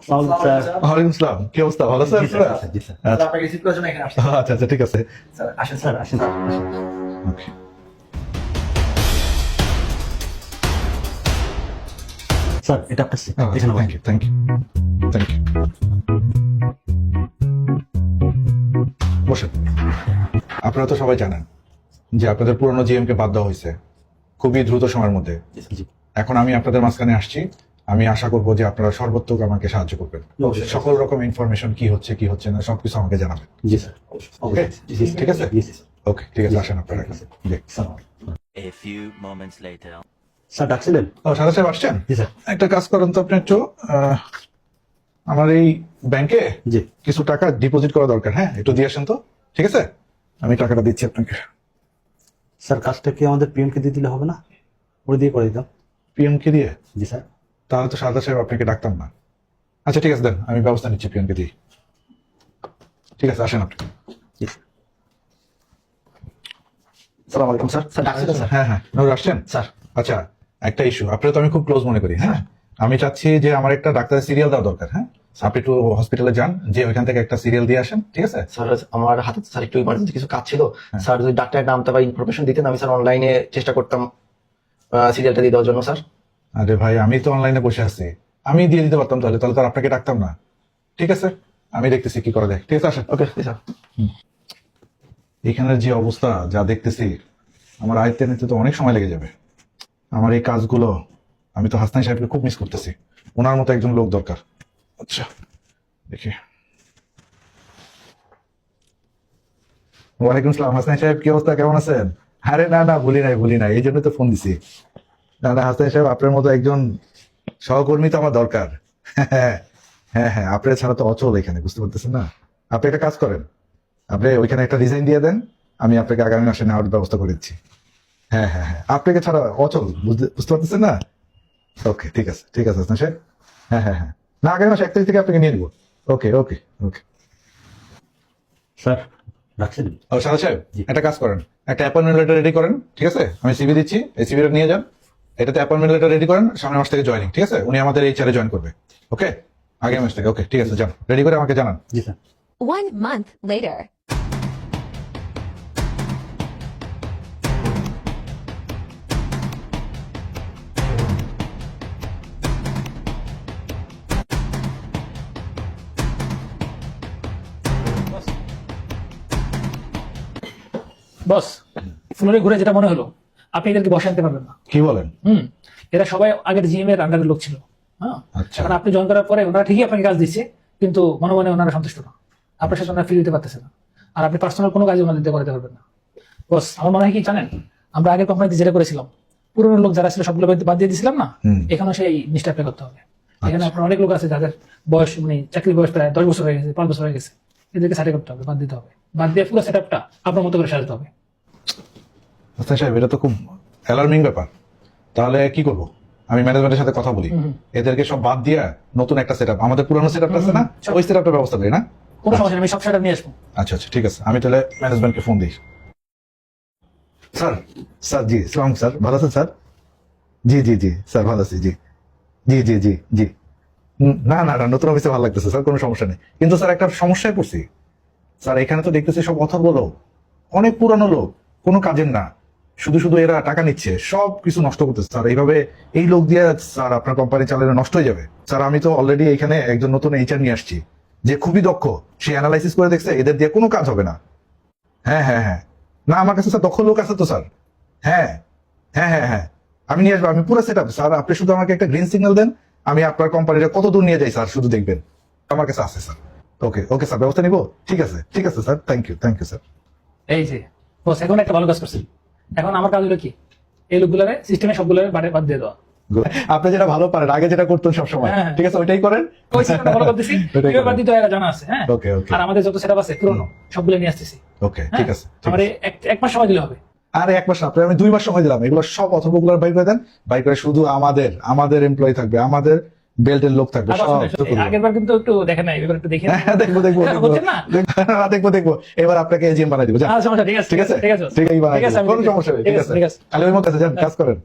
ওয়ালাইকুম আসসালাম, কি অবস্থা? ভালো আছেন? জি স্যার। আচ্ছা আপনাকে রিসিভ করার জন্য এখানে আসছি। আচ্ছা আচ্ছা, ঠিক আছে। স্যার আসেন স্যার স্যার। আসেন স্যার, আসেন। Okay. স্যার এটা আপনার সিট, Oh, এখানে thank you, thank you, thank you. বসেন। আপনারা তো সবাই জানেন যে আপনাদের পুরনো জিএম কে বাদ দেওয়া হয়েছে খুবই দ্রুত সময়ের মধ্যে। জি এখন আমি আপনাদের মাঝখানে আসছি। আমি আশা করবো যে আপনারা সর্বোত্তক আমাকে সাহায্য করবেন। অবশ্যই। সকল রকম ইনফরমেশন কি হচ্ছে না সবকিছু আমাকে জানাবেন। জি স্যার, ওকে, জি জি, ঠিক আছে? জি স্যার। ওকে, ঠিক আছে, আসেন আপনারা এখানে। জি। Sir A few moments later. Sir ডাকছিলেন? ও, সাদা সাহেব আসছেন? জি স্যার। একটা কাজ করেন তো আপনি একটু, আমার এই ব্যাংকে জি কিছু টাকা ডিপোজিট করা দরকার। হ্যাঁ, একটু দিয়ে আসেন তো। ঠিক আছে, আমি টাকাটা দিচ্ছি আপনাকে। স্যার, কাজটা কি আমাদের পিএমকে দিয়ে দিলে হবে না? ওরে দিয়ে করে দিতাম। পিএম কে দিয়ে? জি স্যার। তাহলে তো সাদা সাহেব আপনাকে ডাকতাম না। আচ্ছা ঠিক আছে, দেন, আমি ব্যবস্থা নিচ্ছি পিএম কে দিয়ে। ঠিক আছে, আসেন আপনি। জি স্যার। সালাম আলাইকুম স্যার। Sir ডাকছিলেন sir? হ্যাঁ হ্যাঁ, নূর আসছেন? স্যার আচ্ছা, একটা ইস্যু, আপনারা তো আমি খুব ক্লোজ মনে করি। হ্যাঁ, আমি চাচ্ছি যে আমার একটা ডাক্তারের সিরিয়াল দেওয়া দরকার। হ্যাঁ, আপনি একটু হসপিটালে যান, যে ওইখান থেকে একটা সিরিয়াল দিয়ে আসেন। ঠিক আছে? স্যার আমার হাতে স্যার একটু ইমার্জেন্সি কিছু কাজ ছিল। স্যার যদি ডাক্তারের নামটা বা ইনফরমেশন দিতেন আমি স্যার অনলাইনে চেষ্টা করতাম সিরিয়ালটা দিয়ে দেওয়ার জন্য স্যার। আরে ভাই, আমি তো অনলাইনে বসে আছি, আমি দিয়ে দিতে পারতাম। তাহলে তাহলে তো আর আপনাকে ডাকতাম না। ঠিক আছে, আমি দেখতেছি কি করা যায়। ঠিক আছে, আসেন। Okay sir. এখানের যে অবস্থা যা দেখতেছি, আমার আয়ত্তে নিতে তো অনেক সময় লেগে যাবে। আমার এই কাজগুলো, আমি তো হাসনাই সাহেবকে খুব মিস করতেছি। ওনার মতো একজন লোক দরকার। আচ্ছা দেখি। ওয়ালাইকুম আসসালাম, হাসনাই সাহেব, কি অবস্থা, কেমন আছেন? আরে না না, ভুলি নাই, এই জন্য তো ফোন দিছি। না না, হাসনাই সাহেব, আপনার মতো একজন সহকর্মী তো আমার দরকার। হ্যাঁ হ্যাঁ, আপনার ছাড়া তো অচল এখানে, বুঝতে পারতেছেন না? আপনি একটা কাজ করেন, আপনি ওইখানে একটা রিজাইন দিয়ে দেন, আমি আপনাকে আগামী মাসে নেওয়ার ব্যবস্থা করে দিচ্ছি। হ্যাঁ হ্যাঁ হ্যাঁ, আপনাকে ছাড়া অচল, বুঝতে পারতেছেন না? ওকে, ঠিক আছে ঠিক আছে হাসনাই সাহেব। হ্যাঁ হ্যাঁ হ্যাঁ, না, আগামী মাসে 1 তারিখ থেকে আপনাকে নিয়ে নেবো। ওকে ওকে ওকে। স্যার ডাকছিলেন? ও সাদা সাহেব, জি। একটা কাজ করেন, একটা অ্যাপয়েন্টমেন্ট লেটার রেডি করেন। ঠিক আছে, আমি সিভি দিচ্ছি, এই সিভিটা নিয়ে যান। এটাতে অ্যাপয়েন্টমেন্ট লেটার রেডি করেন, সামনের মাস থেকে জয়েনিং। ঠিক আছে, উনি আমাদের এই চারে জয়েন করবে। ওকে, আগামী মাস থেকে। ওকে, ঠিক আছে, যান, রেডি করে আমাকে জানান। জি স্যার। 1 month later. বস, ফ্লোরে ঘুরে যেটা মনে হলো, আপনি এদেরকে বসে আনতে পারবেন না। কি বলেন? এরা সবাই আগের জিএম এর আন্ডারের লোক ছিল। হ্যাঁ, আচ্ছা। এখন আপনি জয়েন করার পরে ওনারা ঠিকই আপনাকে কাজ দিচ্ছে, কিন্তু মনে মনে ওনারা সন্তুষ্ট না। আপনার সাথে ওনারা ফ্রি দিতে পারতেছে না, আর আপনি পার্সোনাল কোনো কাজে ওনাদের দিয়ে করাতে পারবেন না। বস, আমার মনে হয় কি জানেন, আমরা আগের কোম্পানিতে যেটা করেছিলাম, পুরোনো লোক যারা ছিল সবগুলো বাদ দিয়ে দিয়েছিলাম না, এখানে সেই জিনিসটা অ্যাপ্লাই করতে হবে। এখানে আপনার অনেক লোক আছে যাদের বয়স, মানে চাকরি বয়স প্রায় 10 বছর হয়ে গেছে, 5 বছর হয়ে গেছে। এদেরকে সার্টিফাইড করতে হবে, বাদ দিতে হবে। বাদ দিয়ে পুরো সেট আপটা আপনার মতো করে সাজাতে হবে। হাসনাই সাহেব, এটা তো খুব অ্যালার্মিং ব্যাপার। তাহলে কি করব? আমি ম্যানেজমেন্টের সাথে কথা বলি, এদেরকে সব বাদ দিয়ে নতুন একটা সেটআপ, আমাদের পুরানো সেটআপটা আছে না, ওই সেটআপটার ব্যবস্থা করি না? কোনো সমস্যা নেই, আমি সব সেট নিয়ে আসবো। আচ্ছা আচ্ছা, ঠিক আছে, আমি তাহলে ম্যানেজমেন্টকে ফোন দিই। স্যার, স্যার, জি সালাম স্যার, ভালো আছেন স্যার? জি জি জি স্যার, ভালো আছি। জি জি জি জি জি। না না না, নতুন অফিসে ভালো লাগতেছে স্যার, কোনো সমস্যা নেই। কিন্তু স্যার, একটা সমস্যায় পড়ছি স্যার। এখানে তো দেখতেছি সব অথর্ব লোক, অনেক পুরানো লোক, কোনো কাজের না, শুধু শুধু এরা টাকা নিচ্ছে, সব কিছু নষ্ট করতেছে স্যার। এইভাবে এই লোক দিয়ে স্যার আপনার কোম্পানি চালানো নষ্ট হয়ে যাবে স্যার। আমি তো অলরেডি এখানে একজন নতুন এইচআর নিয়ে আসছি, যে খুবই দক্ষ, সে অ্যানালাইসিস করে দেখছে এদের দিয়ে কোনো কাজ হবে না। হ্যাঁ হ্যাঁ হ্যাঁ, না আমার কাছে স্যার দক্ষ লোক আছে তো স্যার। হ্যাঁ হ্যাঁ হ্যাঁ হ্যাঁ, আমি নিয়ে আসবো, আমি পুরো সেট আপ স্যার। আপনি শুধু আমাকে একটা গ্রিন সিগন্যাল দেন, আমি আপনার কোম্পানিটা কত দূর নিয়ে যাই স্যার, শুধু দেখবেন। আমার কাছে আছে স্যার। ওকে ওকে স্যার, ব্যবস্থা নিবো। ঠিক আছে স্যার, থ্যাংক ইউ স্যার। এই যে বস, এখন একটা ভালো কাজ করছেন। এখন আমার কাজ হলো কি, এই লোকগুলারে সিস্টেমে সবগুলোরে বাদ দিয়ে দেওয়া। আপনি যেটা ভালো পারেন, আগে যেটা করতেন সবসময়, হ্যাঁ। ঠিক আছে, ওইটাই করেন। ওই সিস্টেমটা ফলো করতেছি, ওটাই কিভাবে বাদ করেন। দিতে হয় এটা জানা আছে। হ্যাঁ, Okay, okay. আর আমাদের যত সেটআপ আছে পুরনো সবগুলো নিয়ে আসতেছি। ওকে, হ্যাঁ? ঠিক আছে ঠিক আমার আছে। এক মাস সময় দিলে হবে। আরে 1 মাস না, আপনার আমি 2 মাস সময় দিলাম। এগুলো সব অথর্বগুলো বাই করে দেন, বাই করে শুধু আমাদের এমপ্লয়ি থাকবে, আমাদের বেল্টের লোক থাকবে, আবার সব শুনেন, এই আগের বার কিন্তু একটু দেখেন নাই, এবার একটু দেখে নিন। হ্যাঁ, দেখবো বুঝছেন না? দেখবো। এবার আপনাকে এজিএম বানাই দিব। আচ্ছা, সমস্যা, ঠিক আছে ঠিক আছে ঠিক আছে ঠিক আছে, বানাই ঠিক আছে, দিব। আমি কোনো দেখছি। সমস্যা নেই। ঠিক ঠিক আছে, আছে, ঠিক আছে। তাহলে ওই মতো যান, কাজ করেন।